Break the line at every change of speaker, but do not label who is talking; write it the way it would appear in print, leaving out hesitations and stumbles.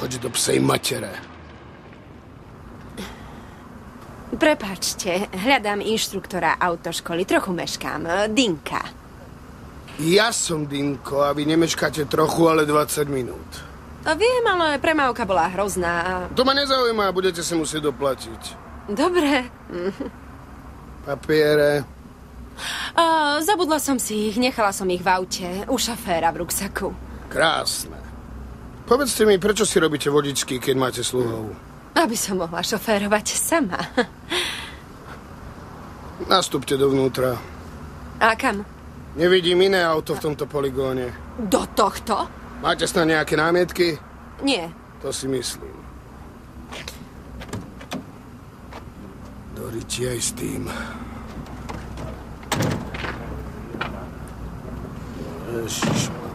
Choď do psej matere.
Prepáčte, hľadám inštruktora autoškoly. Trochu meškám. Dinka.
Ja som Dinko a vy nemeškáte trochu, ale 20 minút.
Viem, ale premávka bola hrozná.
To ma nezaujíma, budete si musieť doplatiť.
Dobre.
Papiere.
Zabudla som si ich, nechala som ich v aute. U šoféra v ruksaku.
Krásne. Povedzte mi, prečo si robíte vodičky, keď máte sluhov?
Aby som mohla šoférovať sama.
Nastúpte dovnútra.
A kam?
Nevidím iné auto v tomto poligóne.
Do tohto?
Máte snad nejaké námietky?
Nie.
To si myslím. Doriti aj s tým. Ježišmar.